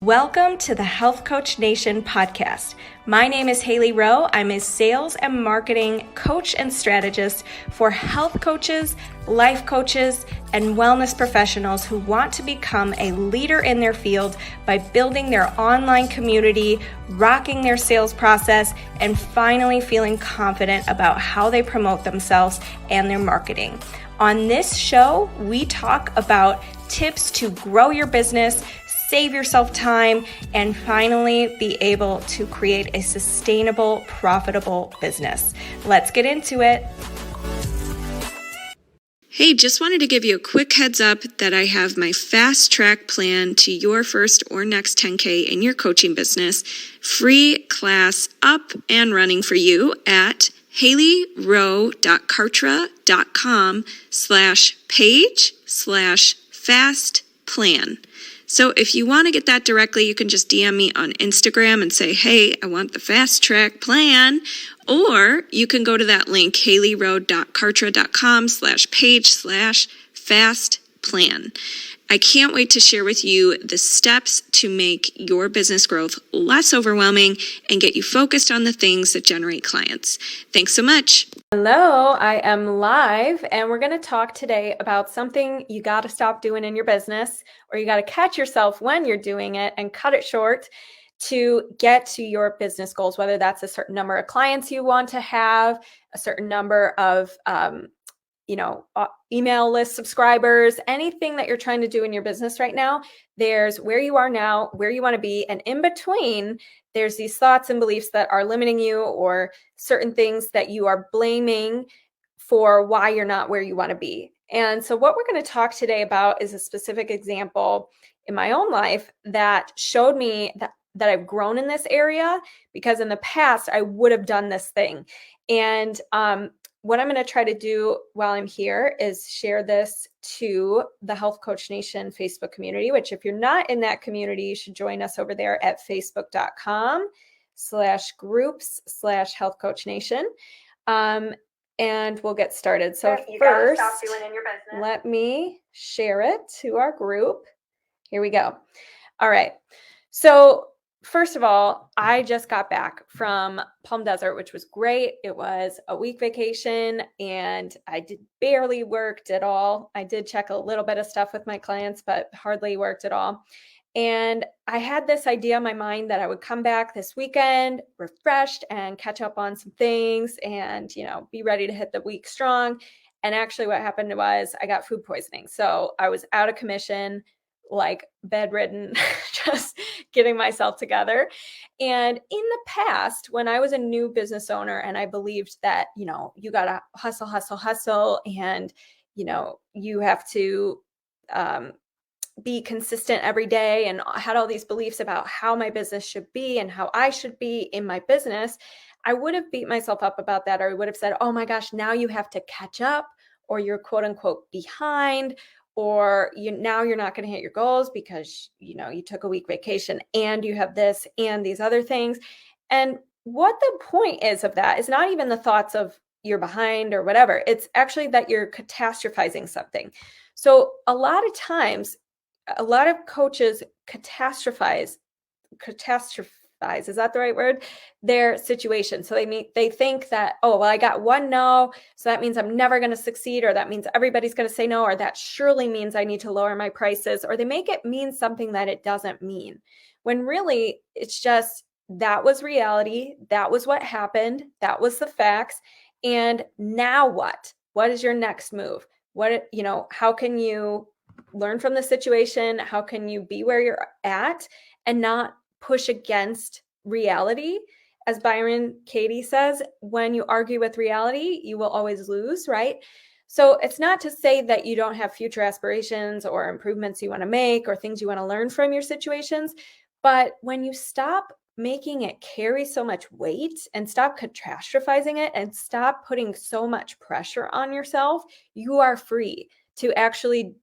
Welcome to the Health Coach Nation podcast. My name is Hailey Rowe. I'm a sales and marketing coach and strategist for health coaches, life coaches, and wellness professionals who want to become a leader in their field by building their online community, rocking their sales process, and finally feeling confident about how they promote themselves and their marketing. On this show, we talk about tips to grow your business, save yourself time, and finally be able to create a sustainable, profitable business. Let's get into it. Hey, just wanted to give you a quick heads up that I have my fast track plan to your first or next 10K in your coaching business. Free class up and running for you at haileyrowe.kartra.com/page/fast plan. So if you want to get that directly, you can just DM me on Instagram and say, hey, I want the fast track plan. Or you can go to that link, haileyrowe.kartra.com/page/fast plan. I can't wait to share with you the steps to make your business growth less overwhelming and get you focused on the things that generate clients. Thanks so much. Hello, I am live, and we're going to talk today about something you got to stop doing in your business, or you got to catch yourself when you're doing it and cut it short to get to your business goals, whether that's a certain number of clients you want to have, a certain number of email list subscribers, anything that you're trying to do in your business right now. There's where you are now, where you want to be. And in between, there's these thoughts and beliefs that are limiting you, or certain things that you are blaming for why you're not where you want to be. And so what we're going to talk today about is a specific example in my own life that showed me that I've grown in this area, because in the past I would have done this thing. And what I'm going to try to do while I'm here is share this to the Health Coach Nation Facebook community, which if you're not in that community, you should join us over there at facebook.com/groups/Health Coach Nation. And we'll get started. So first, let me share it to our group. Here we go. All right. So first of all, I just got back from Palm Desert, which was great. It was a week vacation and I barely worked at all. I did check a little bit of stuff with my clients, but hardly worked at all. And I had this idea in my mind that I would come back this weekend refreshed and catch up on some things and, be ready to hit the week strong. And actually what happened was I got food poisoning. So I was out of commission, like bedridden, just getting myself together. And in the past, when I was a new business owner and I believed that, you got to hustle, and, you have to be consistent every day, and I had all these beliefs about how my business should be and how I should be in my business, I would have beat myself up about that. Or I would have said, oh my gosh, now you have to catch up, or you're quote unquote behind, or now you're not going to hit your goals because, you took a week vacation and you have this and these other things. And what the point is of that is not even the thoughts of you're behind or whatever. It's actually that you're catastrophizing something. So a lot of times, a lot of coaches catastrophize, is that the right word? Their situation. So they think that, oh, well, I got one no, so that means I'm never going to succeed, or that means everybody's going to say no, or that surely means I need to lower my prices, or they make it mean something that it doesn't mean. When really it's just, that was reality. That was what happened. That was the facts. And now what? What is your next move? How can you learn from the situation? How can you be where you're at and not push against reality? As Byron Katie says, when you argue with reality, you will always lose, right? So it's not to say that you don't have future aspirations or improvements you want to make or things you want to learn from your situations. But when you stop making it carry so much weight and stop catastrophizing it and stop putting so much pressure on yourself, you are free to actually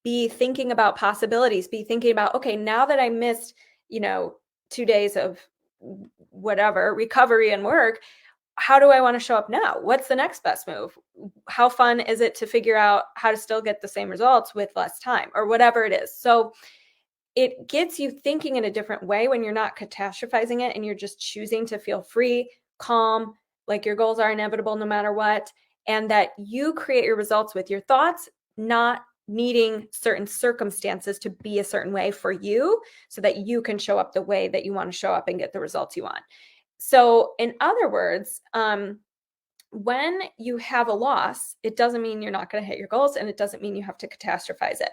be thinking about possibilities, be thinking about, okay, now that I missed, 2 days of whatever recovery and work, how do I want to show up now? What's the next best move? How fun is it to figure out how to still get the same results with less time, or whatever it is? So it gets you thinking in a different way when you're not catastrophizing it and you're just choosing to feel free, calm, like your goals are inevitable no matter what, and that you create your results with your thoughts, not needing certain circumstances to be a certain way for you so that you can show up the way that you want to show up and get the results you want. So in other words, when you have a loss, it doesn't mean you're not going to hit your goals, and it doesn't mean you have to catastrophize it.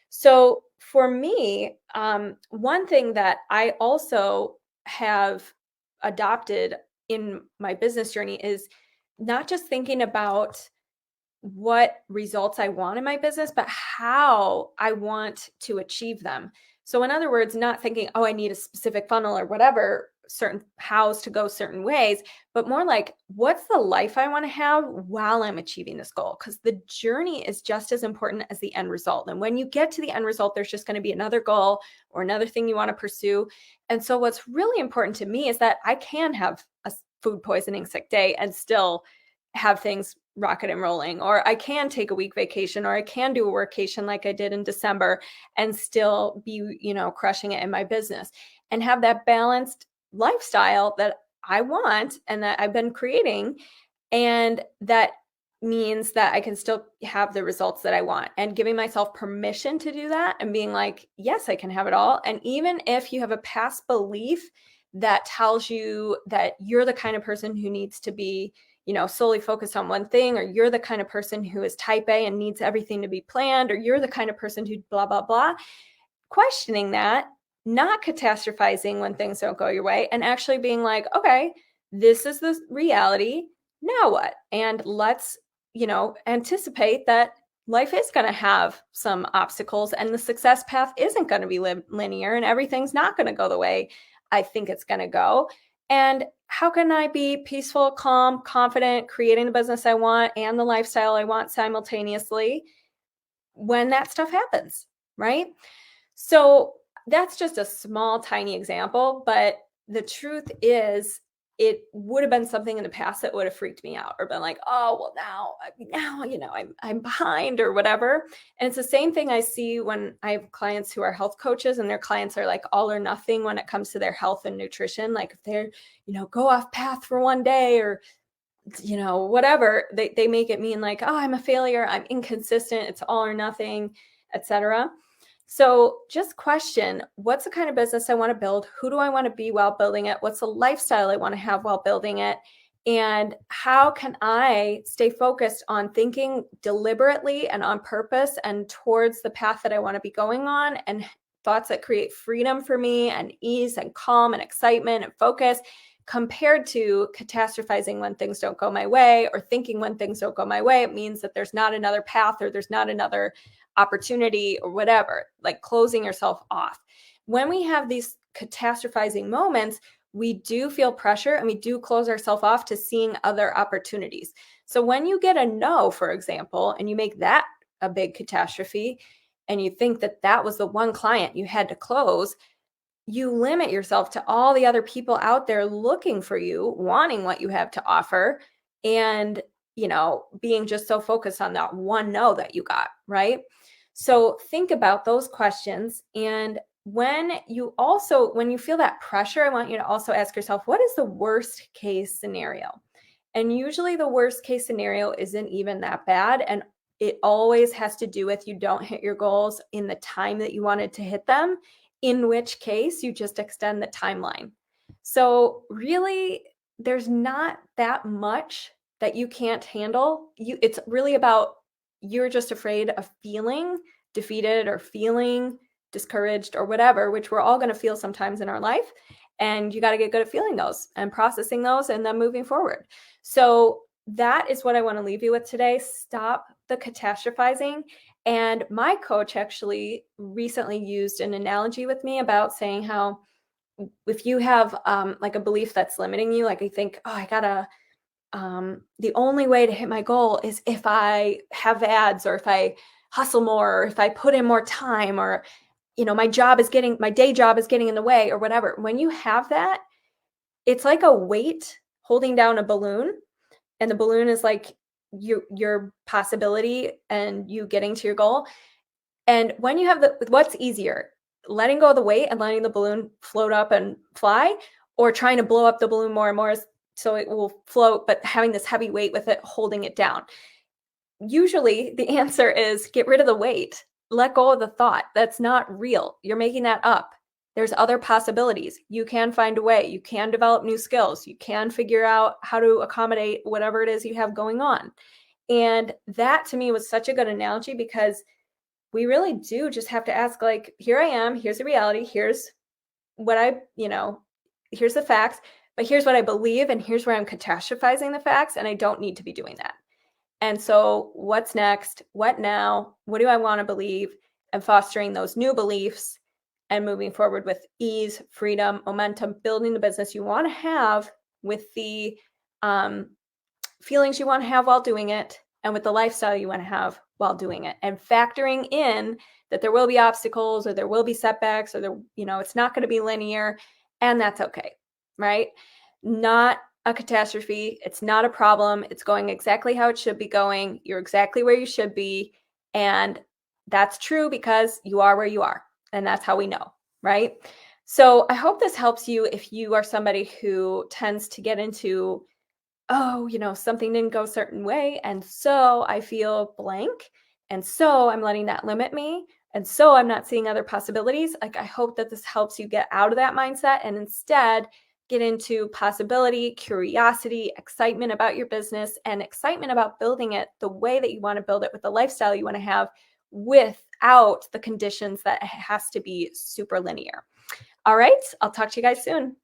So for me, one thing that I also have adopted in my business journey is not just thinking about what results I want in my business, but how I want to achieve them. So in other words, not thinking, oh, I need a specific funnel or whatever, certain hows to go certain ways, but more like, what's the life I want to have while I'm achieving this goal? Because the journey is just as important as the end result. And when you get to the end result, there's just going to be another goal or another thing you want to pursue. And so what's really important to me is that I can have a food poisoning sick day and still have things rocket and rolling, or I can take a week vacation, or I can do a workation like I did in December and still be, crushing it in my business and have that balanced lifestyle that I want and that I've been creating. And that means that I can still have the results that I want, and giving myself permission to do that and being like, yes, I can have it all. And even if you have a past belief that tells you that you're the kind of person who needs to be solely focused on one thing, or you're the kind of person who is type A and needs everything to be planned, or you're the kind of person who blah, blah, blah, questioning that, not catastrophizing when things don't go your way, and actually being like, okay, this is the reality. Now what? And let's, anticipate that life is going to have some obstacles, and the success path isn't going to be linear, and everything's not going to go the way I think it's going to go. And how can I be peaceful, calm, confident, creating the business I want and the lifestyle I want simultaneously when that stuff happens, right? So that's just a small, tiny example, but the truth is it would have been something in the past that would have freaked me out, or been like, oh, well, now, I'm behind or whatever. And it's the same thing I see when I have clients who are health coaches, and their clients are like all or nothing when it comes to their health and nutrition. Like if they're, go off path for one day, or, whatever, they make it mean like, oh, I'm a failure, I'm inconsistent, it's all or nothing, etc. So just question, what's the kind of business I want to build? Who do I want to be while building it? What's the lifestyle I want to have while building it? And how can I stay focused on thinking deliberately and on purpose and towards the path that I want to be going on, and thoughts that create freedom for me and ease and calm and excitement and focus, compared to catastrophizing when things don't go my way, or thinking when things don't go my way, it means that there's not another path, or there's not another opportunity, or whatever, like closing yourself off. When we have these catastrophizing moments, we do feel pressure, and we do close ourselves off to seeing other opportunities. So when you get a no, for example, and you make that a big catastrophe, and you think that that was the one client you had to close, you limit yourself to all the other people out there looking for you, wanting what you have to offer, and being just so focused on that one no that you got, right? So think about those questions. And when you feel that pressure, I want you to also ask yourself, what is the worst case scenario? And usually the worst case scenario isn't even that bad. And it always has to do with you don't hit your goals in the time that you wanted to hit them, in which case you just extend the timeline. So really, there's not that much that you can't handle. It's really about, you're just afraid of feeling defeated or feeling discouraged or whatever, which we're all going to feel sometimes in our life. And you got to get good at feeling those and processing those and then moving forward. So that is what I want to leave you with today. Stop the catastrophizing. And my coach actually recently used an analogy with me about saying how if you have like a belief that's limiting you, like I think, oh, I gotta, the only way to hit my goal is if I have ads, or if I hustle more, or if I put in more time, or, my day job is getting in the way, or whatever. When you have that, it's like a weight holding down a balloon, and the balloon is like your possibility and you getting to your goal. And when you have what's easier, letting go of the weight and letting the balloon float up and fly, or trying to blow up the balloon more and more so it will float, but having this heavy weight with it, holding it down? Usually the answer is get rid of the weight. Let go of the thought. That's not real. You're making that up. There's other possibilities. You can find a way. You can develop new skills. You can figure out how to accommodate whatever it is you have going on. And that to me was such a good analogy, because we really do just have to ask, like, here I am, here's the reality, here's what here's the facts, but here's what I believe, and here's where I'm catastrophizing the facts, and I don't need to be doing that. And so what's next? What now? What do I want to believe? And fostering those new beliefs and moving forward with ease, freedom, momentum, building the business you want to have with the feelings you want to have while doing it, and with the lifestyle you want to have while doing it, and factoring in that there will be obstacles, or there will be setbacks, or it's not going to be linear, and that's okay, right? Not a catastrophe. It's not a problem. It's going exactly how it should be going. You're exactly where you should be. And that's true because you are where you are. And that's how we know, right? So I hope this helps you if you are somebody who tends to get into, something didn't go a certain way, and so I feel blank, and so I'm letting that limit me, and so I'm not seeing other possibilities. Like, I hope that this helps you get out of that mindset and instead get into possibility, curiosity, excitement about your business, and excitement about building it the way that you want to build it, with the lifestyle you want to have, without the conditions that it has to be super linear. All right, I'll talk to you guys soon.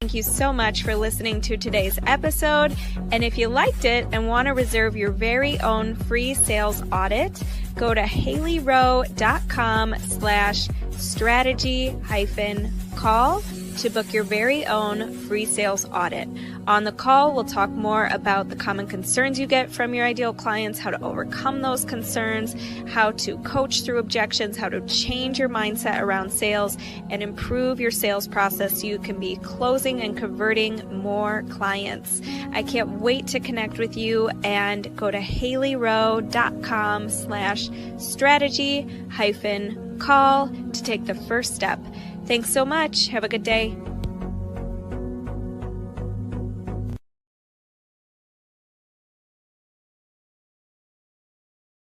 Thank you so much for listening to today's episode. And if you liked it and want to reserve your very own free sales audit, go to haileyrowe.com/strategy-call to book your very own free sales audit. On the call, we'll talk more about the common concerns you get from your ideal clients, how to overcome those concerns, how to coach through objections, how to change your mindset around sales, and improve your sales process so you can be closing and converting more clients. I can't wait to connect with you, and go to haileyrowe.com/strategy-call to take the first step. Thanks so much. Have a good day.